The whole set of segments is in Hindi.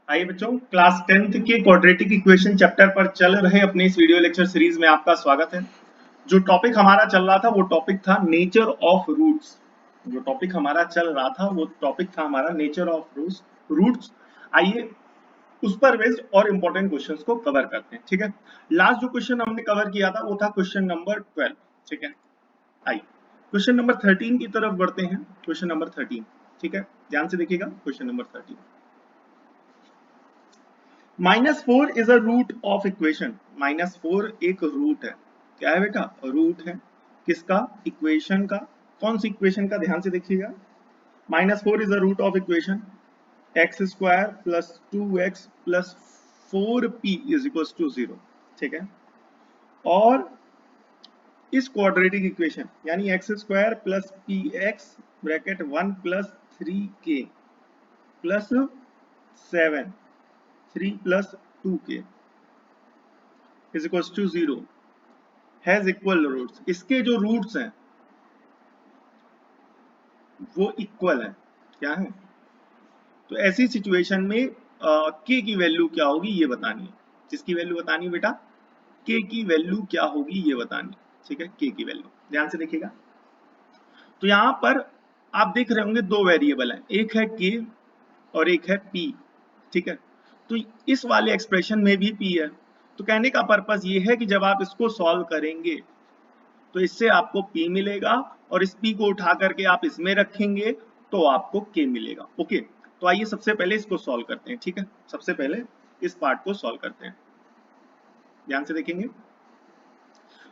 आइए बच्चों, क्लास 10th के क्वाड्रेटिक इक्वेशन चैप्टर पर चल रहे अपने इस वीडियो लेक्चर सीरीज में आपका स्वागत है। जो टॉपिक हमारा चल रहा था वो टॉपिक था नेचर ऑफ रूट्स। जो टॉपिक हमारा चल रहा था वो टॉपिक था हमारा नेचर ऑफ रूट्स। आइए उस पर बेस्ड और इंपॉर्टेंट क्वेश्चंस को कवर करते हैं। ठीक है, लास्ट जो क्वेश्चन हमने कवर किया था वो था क्वेश्चन नंबर 12। ठीक है, आइए क्वेश्चन नंबर 13 की तरफ बढ़ते हैं। क्वेश्चन नंबर 13, ठीक है, ध्यान से देखिएगा। Question number 13, -4 is a root of equation. -4 एक रूट है। क्या है बेटा? रूट है। किसका? इक्वेशन का। कौन सी इक्वेशन का? ध्यान से देखिएगा। -4 is a root of equation x square plus 2x plus 4p is equal to 0। ठीक है, और इस क्वाड्रेटिक इक्वेशन यानी x square plus P x bracket 1 plus 3k plus 7 3 plus 2k is equal to 0 has equal roots. इसके जो रूट्स हैं वो इक्वल है। क्या है? तो ऐसी सिचुएशन में के की वैल्यू क्या होगी ये बतानी है। किसकी वैल्यू बतानी है बेटा? के की वैल्यू क्या होगी ये बतानी है। ठीक है, के की वैल्यू ध्यान से देखिएगा। तो यहां पर आप देख रहे होंगे दो वेरिएबल हैं, एक है के और एक है पी। ठीक है, तो इस वाले एक्सप्रेशन में भी पी है। तो कहने का पर्पस ये है कि जब आप इसको सॉल्व करेंगे तो इससे आपको P मिलेगा और इस P को उठा करके आप इसमें रखेंगे तो आपको K मिलेगा। ओके, तो आइए सबसे पहले इसको सॉल्व करते हैं। ठीक है, सबसे पहले इस पार्ट को सॉल्व करते हैं, ध्यान से देखेंगे।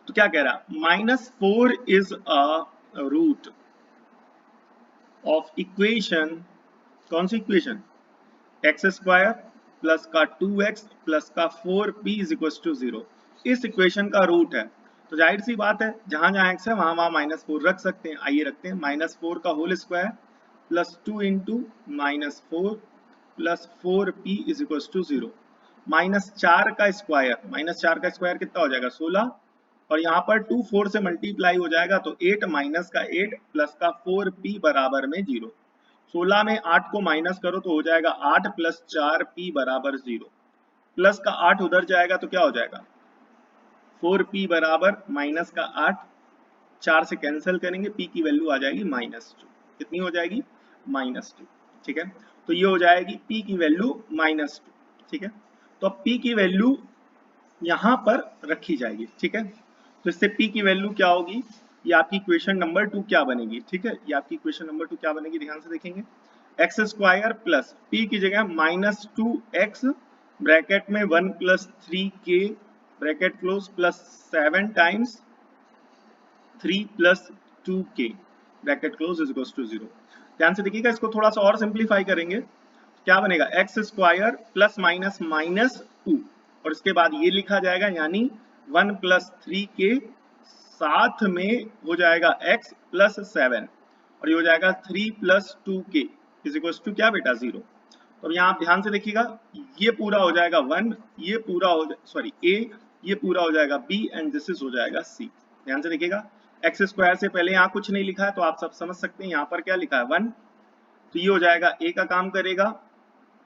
तो क्या कह रहा? -4 is a root of equation. कौन सी इक्वेशन? एक्स स्क्वायर प्लस का 2x प्लस का 4p इज इक्वल टू 0। इस इक्वेशन का रूट है। तो जाहिर सी बात है जहां जहां x है वहां वहां -4 रख सकते हैं। आइए रखते हैं। -4 का whole square plus 2 into -4 plus 4p is equal to 0। -4 का स्क्वायर, -4 का स्क्वायर कितना हो जाएगा? 16। और यहाँ पर 2 4 से मल्टीप्लाई हो जाएगा तो 8 माइनस का 8 प्लस का 4p बराबर में 0। 16 में 8 को माइनस करो तो हो जाएगा 8 प्लस 4p बराबर 0। प्लस का 8 उधर जाएगा तो क्या हो जाएगा? 4p बराबर माइनस का 8, 4 से कैंसिल करेंगे, p की वैल्यू आ जाएगी -2। कितनी हो जाएगी? -2। ठीक है, तो ये हो जाएगी p की वैल्यू -2। ठीक है, तो अब p की वैल्यू यहां पर रखी जाएगी। ठीक है, तो इससे p की वैल्यू क्या होगी? ये आपकी इक्वेशन नंबर 2 क्या बनेगी? ठीक है, ये आपकी इक्वेशन नंबर 2 क्या बनेगी? ध्यान से देखेंगे। एक्स स्क्वायर प्लस p की जगह -2x ब्रैकेट में 1 plus 3k bracket close plus 7 times 3 plus 2k bracket close is equal to 0। ध्यान से देखिएगा, इसको थोड़ा सा और सिंप्लीफाई करेंगे। क्या बनेगा? X square plus minus minus 2 और इसके बाद ये लिखा जाएगा यानी 1 प्लस 3k साथ में हो जाएगा x प्लस 7 और ये हो जाएगा 3 plus 2k is equal to क्या बेटा? 0। तो यहाँ आप ध्यान से देखिएगा, ये पूरा हो जाएगा 1, ये पूरा हो सॉरी a, ये पूरा हो जाएगा b एंड दिस इज हो जाएगा c। ध्यान से देखिएगा, एक्स स्क्वायर से पहले यहाँ कुछ नहीं लिखा है तो आप सब समझ सकते हैं यहाँ पर क्या लिखा है? 1। तो ये हो जाएगा a का काम करेगा।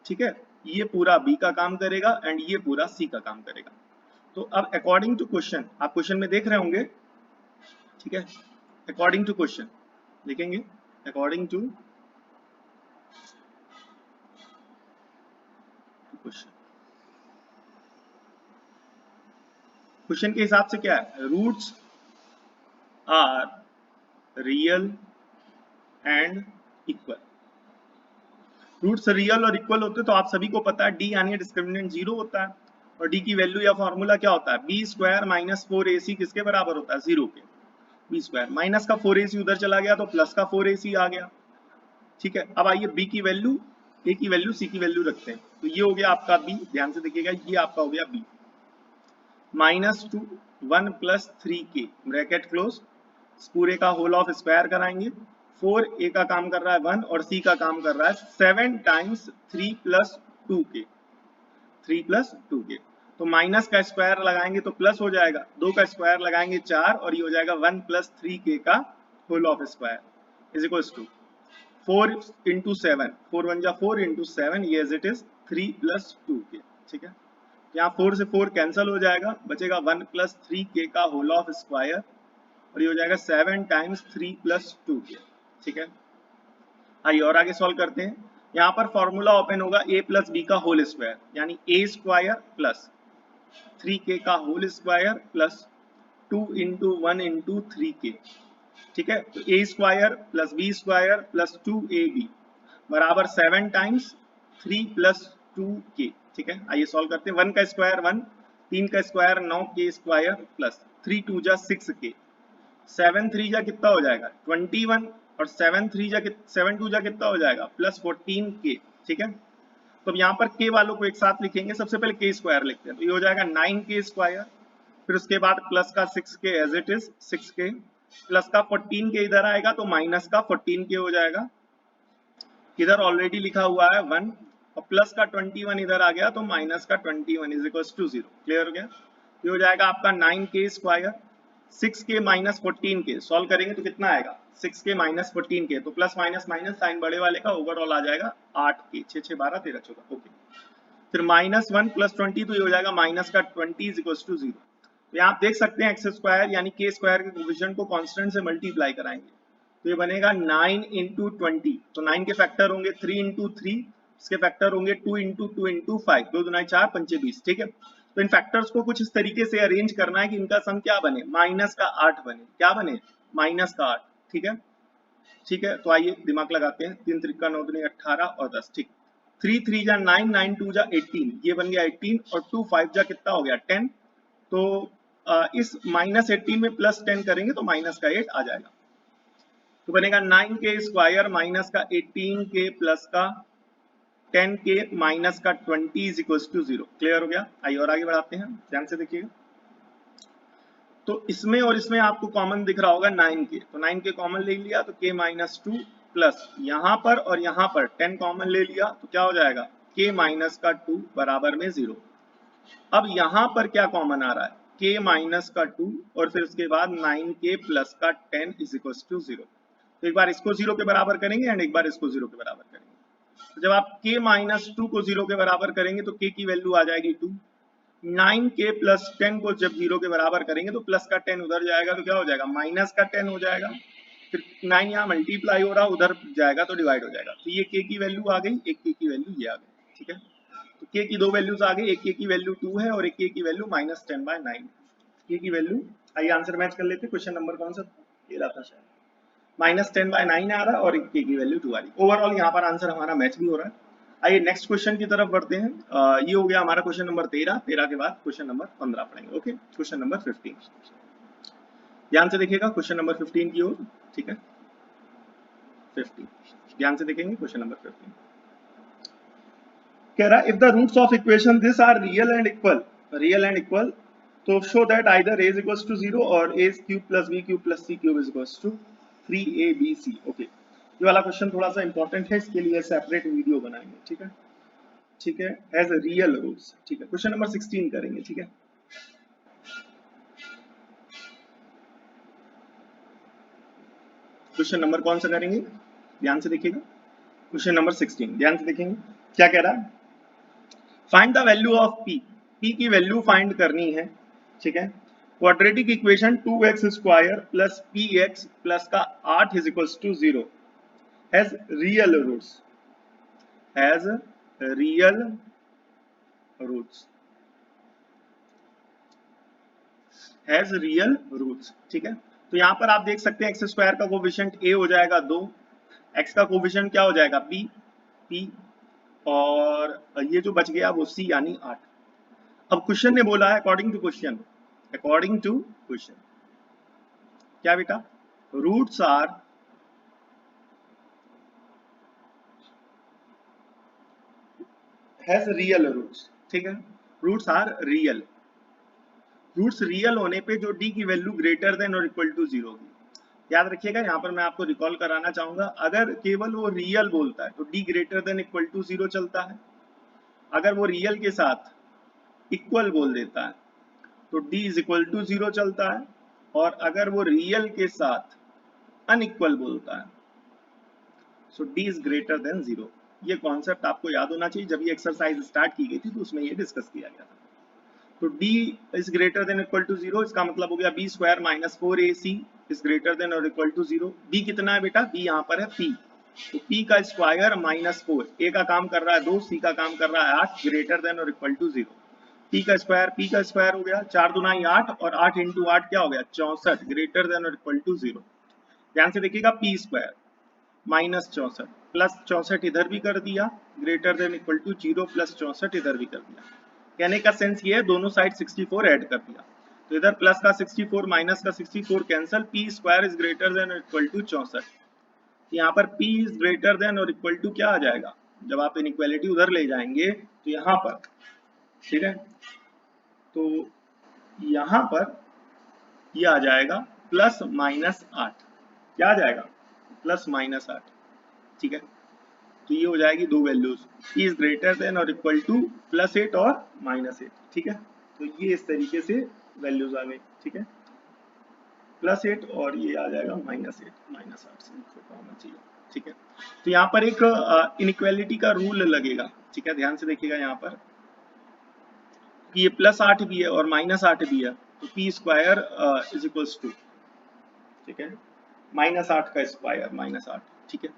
ठीक है, ये पूरा b का काम करेगा एंड ये पूरा c का काम करेगा। तो अब अकॉर्डिंग टू क्वेश्चन, आप क्वेश्चन में देख रहे होंगे। ठीक है, अकॉर्डिंग टू क्वेश्चन देखेंगे। अकॉर्डिंग टू क्वेश्चन, क्वेश्चन के हिसाब से क्या है? Roots are real and equal. Roots real और इक्वल होते तो आप सभी को पता है d यानी डिस्क्रिमिनेंट 0 होता है और d की वैल्यू या फॉर्मूला क्या होता है? b स्क्वायर माइनस 4ac किसके बराबर होता है? 0 के। b स्क्वायर माइनस का 4ac उधर चला गया तो प्लस का 4ac आ गया। ठीक है, अब आइए b की वैल्यू, a की वैल्यू, c की वैल्यू रखते हैं। तो ये हो गया आपका b, ध्यान से देखिएगा, ये आपका हो गया b। -2 1 plus 3k bracket close, पूरे का होल ऑफ स्क्वायर कराएंगे। 4 a का काम कर रहा है 1 और c का काम कर रहा है 7 times 3 plus 2k, 3 plus 2k। तो माइनस का स्क्वायर लगाएंगे तो प्लस हो जाएगा, 2 का स्क्वायर लगाएंगे 4 और ये हो जाएगा 1 प्लस 3k का whole of square is equal to 4 into 7, 4 1 जा 4 इंटू 7, ये as it is 3 plus 2k, ठीक है। यहाँ 4 से 4 कैंसिल हो जाएगा, बचेगा 1 प्लस 3k का होल ऑफ स्क्वायर, और ये हो जाएगा 7 टाइम्स 3 प्लस 2k, ठीक है। आइए और आगे सॉल्व करते हैं। यहाँ पर फॉर्मूला ओपन होगा a प्लस बी का होल स्क्वायर, यानी a स्क्वायर प्लस 3k का whole square plus 2 into 1 into 3k, ठीक है। तो a square plus B square plus 2ab बराबर 7 टाइम्स 3 प्लस 2k, ठीक है। आइए सॉल्व करते हैं। 1 का स्क्वायर 1, 3 का स्क्वायर 9k स्क्वायर प्लस 3 2 जा 6k, 7 3 जा कितना हो जाएगा 21, और 7 3 जा 7 2 जा कितना हो जाएगा प्लस 14k, ठीक है। तो अब यहाँ पर k वालों को एक साथ लिखेंगे। सबसे पहले k स्क्वायर लिखते हैं, तो ये हो जाएगा 9k स्क्वायर, फिर उसके बाद प्लस का 6k as it is 6k, plus का 14k इधर आएगा तो माइनस का 14k हो जाएगा, इधर ऑलरेडी लिखा हुआ है 1, और प्लस का 21 इधर आ गया तो माइनस का 21 इज इक्वल टू 0। क्लियर हो गया। ये हो जाएगा आपका 9k square, 6k minus 14k, solve करेंगे तो कितना आएगा 6k माइनस 14k, तो प्लस माइनस माइनस साइन बड़े वाले का ओवरऑल आ जाएगा 8k, 6 6 12 13 14, ओके। फिर माइनस 1 प्लस 20, तो ये हो जाएगा माइनस का 20 इज इक्वल टू 0। तो यहाँ आप देख सकते हैं एक्स स्क्वायर यानी k स्क्वायर के कोफिशिएंट को कांस्टेंट से मल्टीप्लाई कराएंगे, तो ये बनेगा 9 इंटू 20, तो 9 के फैक्टर होंगे 3 इंटू 3, इसके फैक्टर होंगे 2 इंटू 2 इंटू 5, 2 दूना 4 पंचे 20, ठीक है। तो इन फैक्टर्स को कुछ इस तरीके से अरेंज करना है कि इनका सम क्या बने, माइनस का 8 बने, क्या बने माइनस का 8, ठीक है। ठीक है, तो आइए दिमाग लगाते हैं। 3 त्रिका 9 दूनी 18 और 10, ठीक। 3 3 जा 9, 9 2 जा 18, ये बन गया 18, और 2 5 जा कितना हो गया 10, तो इस माइनस 18 में प्लस 10 करेंगे तो माइनस का 8 आ जाएगा, तो बनेगा 9k स्क्वायर माइनस का 18k प्लस का 10k माइनस का 20 इज इक्वल टू 0। क्लियर हो गया। आइए और आगे बढ़ाते हैं, ध्यान से देखिएगा। तो इसमें और इसमें आपको कॉमन दिख रहा होगा 9k, तो 9k कॉमन ले लिया तो k माइनस 2 प्लस यहाँ पर और यहाँ पर 10 कॉमन ले लिया तो क्या हो जाएगा k माइनस का 2 बराबर में 0। अब यहाँ पर क्या कॉमन आ रहा है k माइनस का 2 और फिर उसके बाद 9k प्लस का 10 इज इक्वल टू 0। तो एक बार इसको 0 के बराबर करेंगे एंड एक बार इसको 0 के बराबर करेंगे। तो जब आप k माइनस 2 को 0 के बराबर करेंगे तो k की वैल्यू आ जाएगी 2, 9k प्लस 10 को जब 0 के बराबर करेंगे तो प्लस का 10 उधर जाएगा तो क्या हो जाएगा माइनस का 10 हो जाएगा, फिर 9 यहाँ मल्टीप्लाई हो रहा उधर जाएगा तो डिवाइड हो जाएगा। तो ये k की वैल्यू आ गई, एक k की वैल्यू ये आ गई, ठीक है। तो k की दो वैल्यूज आ गई, एक k की वैल्यू 2 है और एक k की वैल्यू माइनस 10/9। k की वैल्यू, आइए आंसर मैच कर लेते हैं। क्वेश्चन नंबर कौन सा ये रहा था शायद, माइनस 10/9 आ रहा है और एक k की वैल्यू 2 आ रही है। ओवरऑल यहाँ पर आंसर हमारा मैच भी हो रहा है। आइए नेक्स्ट क्वेश्चन की तरफ बढ़ते हैं। ये हो गया हमारा क्वेश्चन नंबर 13, 13 के बाद क्वेश्चन नंबर 15 पढ़ेंगे। ओके, क्वेश्चन नंबर 15, ध्यान से देखिएगा क्वेश्चन नंबर 15 की ओर, ठीक है। 15 ध्यान से देखेंगे क्वेश्चन नंबर 15 कह रहा if the roots of equation this are real and equal, real and equal, तो show that either a is equals to 0 और a cube plus b cube plus c cube is equals to 3abc। Okay, ये वाला क्वेश्चन थोड़ा सा इंपॉर्टेंट है, इसके लिए सेपरेट वीडियो बनाएंगे, ठीक है। ठीक है, एज रियल रूट्स, ठीक है। क्वेश्चन नंबर 16 करेंगे, ठीक है। क्वेश्चन नंबर कौन सा करेंगे, ध्यान से देखिएगा। क्वेश्चन नंबर 16 ध्यान से देखेंगे, क्या कह रहा है, find the value of p, p की वैल्यू फाइंड करनी है, ठीक है। Quadratic equation 2x square plus px plus का 8 is equals to 0 has real roots, has real roots, has real roots, ठीक है। तो यहाँ पर आप देख सकते हैं एक्स स्क्वायर का कोफिशिएंट a हो जाएगा 2, x का कोफिशिएंट क्या हो जाएगा p, और ये जो बच गया वो c यानी 8। अब क्वेश्चन ने बोला है according to question, according to question क्या बेटा, roots are has real roots, ठीक है। Roots are real, roots real होने पे जो d की वैल्यू ग्रेटर देन और इक्वल टू 0 होगी। याद रखिएगा, यहाँ पर मैं आपको रिकॉल कराना चाहूंगा, अगर केवल वो रियल बोलता है तो d greater than equal to 0 चलता है, अगर वो रियल के साथ इक्वल बोल देता है तो d इज इक्वल टू 0 चलता है, और अगर वो रियल के साथ अनइक्वल बोलता है सो डी इज ग्रेटर देन 0। ये कॉन्सेप्ट आपको याद होना चाहिए, जब ये एक्सरसाइज स्टार्ट की गई थी तो उसमें ये डिस्कस किया गया था। तो d is greater than equal to 0, इसका मतलब हो गया b square minus 4ac is greater than और इक्वल टू 0। b कितना है बेटा, b यहाँ पर है p, तो p का स्क्वायर माइनस 4, a का काम कर रहा है 2, c का काम कर रहा है 8, ग्रेटर देन और इक्वल टू 0। p का स्क्वायर हो गया 4 दूना 8 और 8 इंटू 8 क्या हो गया 64, ग्रेटर देन और इक्वल टू 0। ध्यान से देखिएगा, p स्क्वायर माइनस 64 प्लस 64 इधर भी कर दिया, greater than equal to 0 plus 64 इधर भी कर दिया। कहने का सेंस ये है, दोनों साइड 64 ऐड कर दिया, तो इधर प्लस का 64 माइनस का 64 cancel, p square is greater than और इक्वल टू 64। यहाँ पर p इज ग्रेटर देन और इक्वल टू क्या आ जाएगा, जब आप इनइक्वालिटी उधर ले जाएंगे तो यहाँ पर, ठीक है, तो यहाँ पर ये आ जाएगा प्लस माइनस 8, क्या आ जाएगा प्लस माइनस 8, ठीक है। तो ये हो जाएगी दो values, p is greater than और इक्वल टू प्लस 8 और माइनस 8, ठीक है। तो ये इस तरीके से वैल्यूज आ गई, ठीक है, प्लस 8 और ये आ जाएगा माइनस 8, माइनस 8 से छोटा होना चाहिए, ठीक है। तो यहाँ पर एक इनइक्वालिटी का रूल लगेगा, ठीक है, ध्यान से देखिएगा यहाँ पर कि ये प्लस 8 भी है और माइनस 8 भी है, तो p square is equals to, ठीक है, माइनस 8 का स्क्वायर माइनस 8, ठीक है।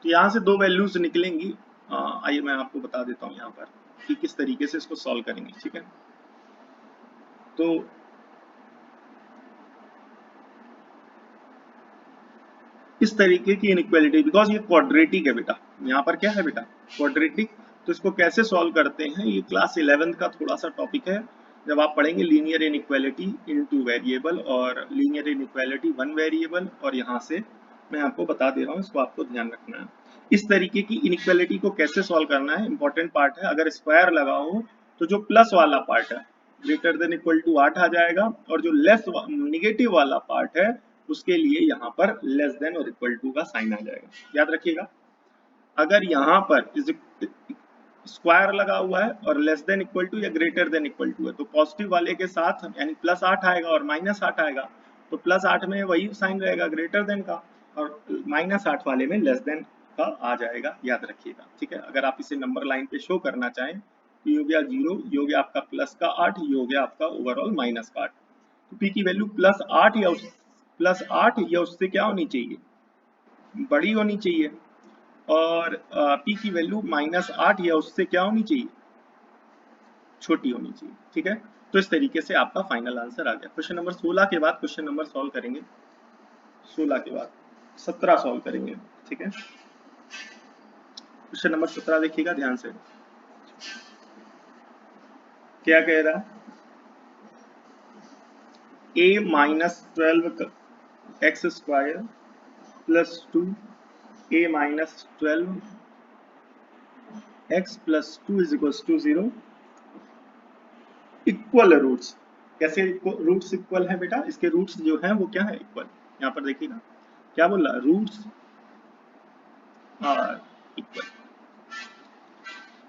तो यहाँ से दो वैल्यूज निकलेंगी, आइए मैं आपको बता देता हूँ यहाँ पर कि किस तरीके से इसको सॉल्व करेंगे, ठीक है। तो इस तरीके की इनइक्वालिटी, बिकॉज ये क्वाड्रेटिक है बेटा, यहाँ पर क्या है बेटा क्वाड्रेटिक, तो इसको कैसे सॉल्व करते हैं, ये क्लास 11 का थोड़ा सा टॉपिक है, जब आप पढ़ेंगे linear inequality in two variable और लीनियर इनइक्वालिटी वन वेरिएबल, और यहाँ से मैं आपको बता दे रहा हूँ, इसको आपको ध्यान रखना है। इस तरीके की इनइक्वालिटी को कैसे सॉल्व करना है, इंपॉर्टेंट पार्ट है। अगर स्क्वायर लगाओ तो जो प्लस वाला पार्ट है ग्रेटर देन इक्वल टू 8 आ जाएगा, और जो लेस निगेटिव वाला पार्ट है उसके लिए यहाँ पर लेस देन और इक्वल टू का साइन आ जाएगा, याद रखिएगा। अगर यहाँ पर स्क्वायर लगा हुआ है और लेस देन इक्वल टू या ग्रेटर देन इक्वल टू है, तो पॉजिटिव वाले के साथ यानी प्लस 8 आएगा और माइनस 8 आएगा, तो प्लस 8 में वही साइन रहेगा ग्रेटर देन का, और माइनस 8 वाले में लेस देन का आ जाएगा, याद रखिएगा, ठीक है। अगर आप इसे नंबर लाइन पे शो करना चाहें, ये हो गया 0, ये हो गया आपका प्लस का 8, ये हो गया आपका ओवरऑल माइनस का 8। तो p की वैल्यू प्लस 8 या उससे क्या होनी चाहिए, बड़ी होनी चाहिए, और p की वैल्यू माइनस 8 या उससे क्या होनी चाहिए, छोटी होनी चाहिए, ठीक है। तो इस तरीके से आपका फाइनल आंसर आ गया। क्वेश्चन नंबर 16 के बाद क्वेश्चन नंबर सॉल्व करेंगे, 16 के बाद 17 सॉल्व करेंगे, ठीक है। क्वेश्चन नंबर 17 देखिएगा ध्यान से, क्या कह रहा है, a minus 12 x square plus 2 a minus 12 x plus 2 is equal to 0, equal roots. कैसे रूट्स इक्वल है बेटा, इसके रूट्स जो हैं वो क्या है इक्वल, यहाँ पर देखिएगा क्या बोल रहा है, roots are equal,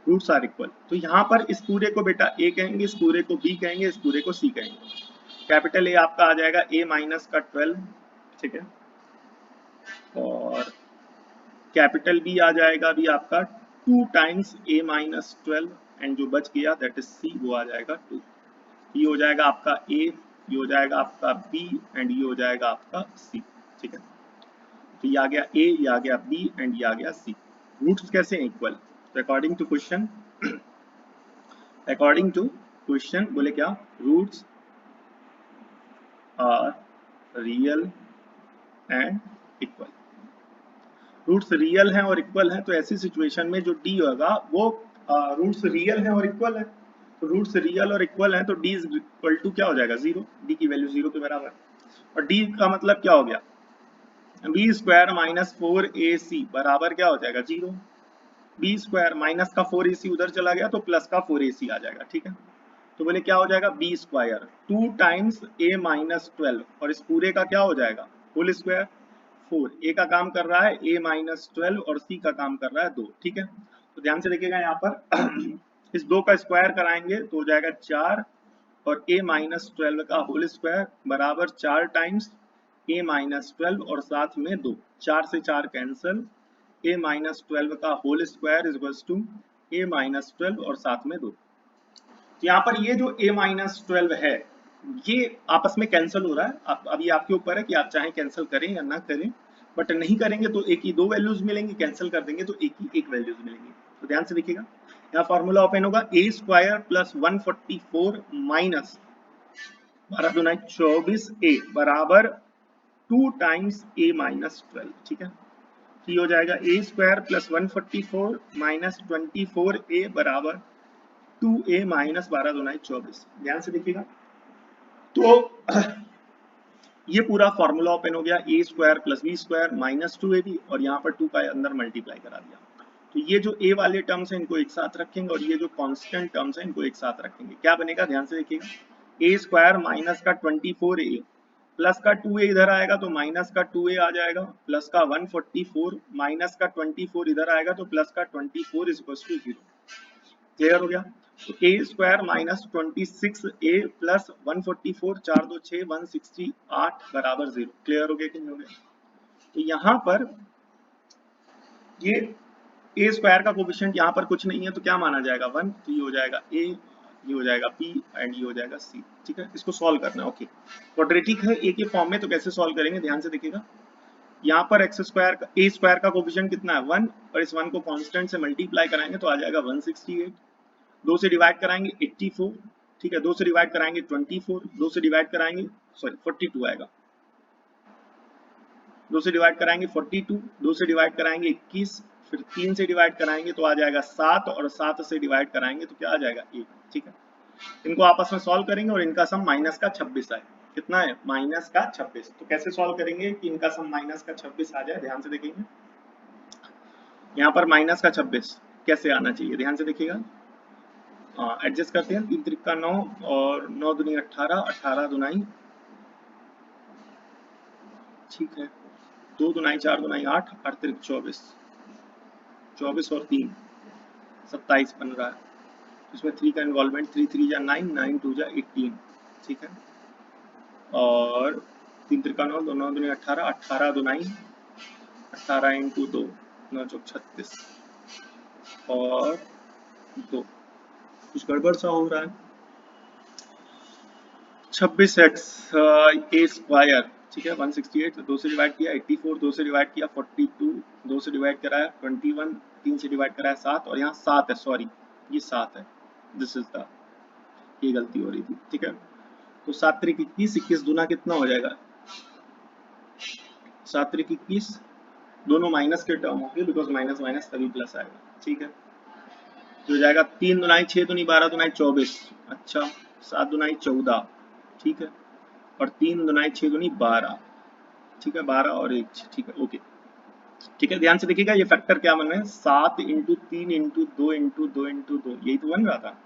roots are equal. तो यहाँ पर इस पूरे को बेटा a कहेंगे, इस पूरे को b कहेंगे, इस पूरे को c कहेंगे। कैपिटल A आपका आ जाएगा a माइनस का 12, ठीक है, और कैपिटल B आ जाएगा भी आपका 2 टाइम्स a माइनस 12, एंड जो बच गया दैट इज c, वो आ जाएगा 2। ये हो जाएगा आपका a, ये हो जाएगा आपका b, एंड ये हो जाएगा आपका c, ठीक है। तो ये आ गया a, ये आ गया b, एंड ये आ गया c। रूट्स कैसे हैं इक्वल, तो अकॉर्डिंग टू क्वेश्चन बोले क्या, roots are real and equal. Roots real हैं और इक्वल हैं, तो ऐसी सिचुएशन में जो d होगा वो रूट्स रियल हैं और इक्वल है, तो रूट्स रियल और इक्वल हैं, तो d इज इक्वल टू क्या हो जाएगा 0, d की वैल्यू 0 के बराबर, और d का मतलब क्या हो गया, b स्क्वायर माइनस 4ac बराबर क्या हो जाएगा 0, b स्क्वायर माइनस का 4ac उधर चला गया तो प्लस का 4ac आ जाएगा, ठीक है। तो बोले क्या हो जाएगा b square 2 times a minus 12, और इस पूरे का क्या हो जाएगा होल स्क्वायर 4, a का काम कर रहा है a माइनस 12 और c का काम कर रहा है 2, ठीक है। तो ध्यान से देखिएगा यहाँ पर इस 2 का स्क्वायर कराएंगे तो हो जाएगा 4, और a माइनस 12 का होल स्क्वायर बराबर 4 टाइम्स a माइनस 12 और साथ में 2, 4 से 4 कैंसल, a माइनस 12 का whole square is equals to a minus 12 और साथ में 2। तो यहाँ पर ये जो a माइनस 12 है ये आपस में कैंसिल हो रहा है। आप अभी आपके ऊपर है कि आप चाहे कैंसिल करें या ना करें, बट नहीं करेंगे तो एक ही दो वैल्यूज मिलेंगी, कैंसिल कर देंगे तो एक ही एक वैल्यूज मिलेंगी। तो ध्यान से देखिएगा, यहाँ फॉर्मूला ओपन होगा a स्क्वायर प्लस 144 माइनस 12 दूना 24 a बराबर 2 टाइम्स a माइनस 12। ठीक है, ये हो जाएगा a square plus 144 minus 24a बराबर 2a माइनस 12 दूना 24। ध्यान से देखिएगा, तो ये पूरा फॉर्मूला ओपन हो गया, a square plus B square minus 2ab और यहाँ पर 2 का अंदर मल्टीप्लाई करा दिया। तो ये जो a वाले टर्म्स हैं इनको एक साथ रखेंगे और ये जो कांस्टेंट टर्म्स हैं इनको एक साथ रखेंगे। क्या बनेगा, ध्यान से देखिएगा, a स्क्वायर माइनस का 24a प्लस का 2a इधर आएगा तो माइनस का 2a आ जाएगा, प्लस का 144 माइनस का 24 इधर आएगा तो प्लस का 24 इज इक्वल टू 0। क्लियर हो गया। तो a square minus 26a plus 144 4 2 6 168 बराबर 0। क्लियर हो गया कि नहीं हो गया। तो यहाँ पर ये a स्क्वायर का कोफिशिएंट यहाँ पर कुछ नहीं है तो क्या माना जाएगा 1, तो ये हो जाएगा a, ये हो जाएगा p एंड ये हो जाएगा c। ठीक है, इसको सॉल्व करना है। ओके, क्वाड्रेटिक है a के फॉर्म में तो कैसे सॉल्व करेंगे, ध्यान से देखिएगा, यहाँ पर एक्स स्क्वायर का a स्क्वायर का कोफिशिएंट कितना है 1 और इस 1 को कांस्टेंट से मल्टीप्लाई कराएंगे तो आ जाएगा 168, 2 से डिवाइड कराएंगे 84, ठीक है, 2 से डिवाइड कराएंगे 24, 2 से डिवाइड कराएंगे 42 आएगा, 2 से डिवाइड कराएंगे 42, 2 से डिवाइड कराएंगे 21, फिर 3 से डिवाइड कराएंगे तो आ जाएगा 7 और 7 से डिवाइड कराएंगे तो क्या आ जाएगा 1। ठीक है, इनको आपस में सॉल्व करेंगे और इनका सम माइनस का 26 आए। कितना है, माइनस का 26। तो कैसे सॉल्व करेंगे कि इनका सम माइनस का 26 आ जाए, ध्यान से देखेंगे, यहाँ पर माइनस का 26 कैसे आना चाहिए, ध्यान से देखिएगा, एडजस्ट करते हैं, 3 त्रिक का 9 और 9 दूनी 18, 18 दुनाई, ठीक है, 2 दुनाई 4 दुनाई 8, 8 त्रिक 24, 24 और 3 27 बन रहा है। इसमें 3 का इन्वॉल्वमेंट, 3 3 जा 9, 9 2 जा 18। ठीक है, और 3 त्रिक का 9, 2 9 दूनी 18, 18 दुनाई 18 इंटू 2 9 चौक 36 और 2, कुछ गड़बड़ सा हो रहा है, 26x a स्क्वायर, ठीक है, 168, 2 से डिवाइड किया 84, 2 से डिवाइड किया 42, 2 से डिवाइड कराया 21, 3 से डिवाइड कराया 7 और यहाँ 7 है, सॉरी ये 7 है, दिस इज द, ये गलती हो रही थी। ठीक है, तो 7 त्रिक 21, 21 दूना कितना हो जाएगा, 7 त्रिक 21, दोनों माइनस के टर्म होंगे बिकॉज माइनस माइनस तभी प्लस आएगा। ठीक है, तो हो जाएगा 3 दुनाई 6 दुनी 12 दुनाई 24, अच्छा 7 दुनाई 14, ठीक है, और 3 दुनाई 6 दुनी 12, ठीक है, 12 और 1, ठीक है, ओके, ठीक है, ध्यान से देखिएगा, ये फैक्टर क्या बन रहे हैं, 7 इंटू 3 इंटू 2 इंटू 2 इंटू 2, यही तो बन रहा था।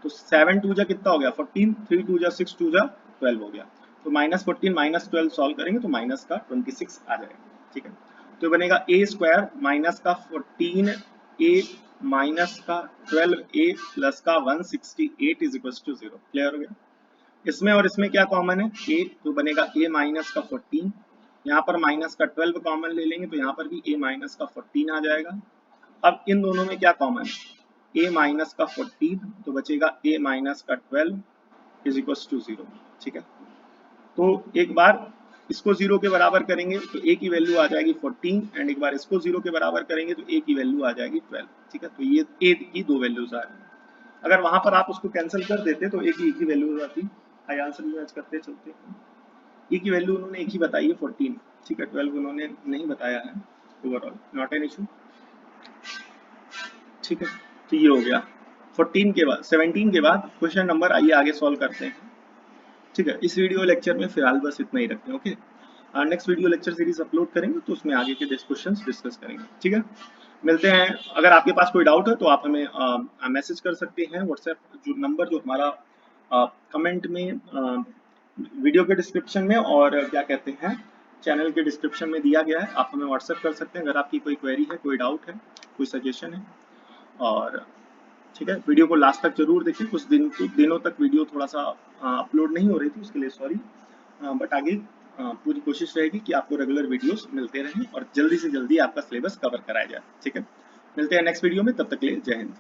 तो 7 2 जा कितना हो गया 14, 3 2 जा 6 2 जा 12 हो गया, तो माइनस 14 माइनस 12 सॉल्व करेंगे तो माइनस का 26 आ जाएगा। ठीक है, तो बनेगा a स्क्वायर माइनस का 14 a माइनस का 12 a प्लस का 168 इज इक्वल टू 0। क्लियर हो गया। इसमें और इसमें क्या कॉमन है, a, तो बनेगा a माइनस का 14, यहाँ पर माइनस का 12 कॉमन ले लेंगे तो यहाँ पर भी a माइनस का 14 आ जाएगा। अब इन दोनों में क्या कॉमन है, a माइनस का 14 तो बचेगा a माइनस का 12 इज इक्वल टू 0। ठीक है, तो एक बार इसको 0 के बराबर करेंगे तो a की वैल्यू आ जाएगी 14 एंड एक बार इसको 0 के बराबर करेंगे तो a की वैल्यू आ जाएगी 12। ठीक है, तो ये a की दो वैल्यूज आ रही है। अगर वहां पर आप उसको कैंसिल कर देते तो a की वैल्यू हो जाती, आई आंसर मैच करते चलते हैं। ए की वैल्यू उन्होंने एक ही बताई है 14, ठीक है, 12 उन्होंने नहीं बताया है, ओवरऑल नॉट एन इशू। ठीक है, तो ये हो गया 14 के बाद 17 के बाद क्वेश्चन नंबर, आइए आगे सॉल्व करते हैं। ठीक है, इस वीडियो लेक्चर में फिलहाल बस इतना ही रखते हैं। Okay, next video lecture series upload करेंगे तो उसमें आगे के क्वेश्चन डिस्कस करेंगे। ठीक है, मिलते हैं। अगर आपके पास कोई डाउट है तो आप हमें मैसेज कर सकते हैं, व्हाट्सएप जो नंबर जो हमारा कमेंट में वीडियो के डिस्क्रिप्शन में और क्या कहते हैं चैनल के डिस्क्रिप्शन में दिया गया है, आप हमें व्हाट्सएप कर सकते हैं अगर आपकी कोई क्वेरी है, कोई डाउट है, कोई सजेशन है। और ठीक है, वीडियो को लास्ट तक जरूर देखें, कुछ दिनों तक वीडियो थोड़ा सा अपलोड नहीं हो रही थी, उसके लिए सॉरी, बट आगे पूरी कोशिश रहेगी कि आपको रेगुलर वीडियोस मिलते रहें और जल्दी से जल्दी आपका सिलेबस कवर कराया जाए। ठीक है, मिलते हैं नेक्स्ट वीडियो में, तब तक के लिए जय हिंद।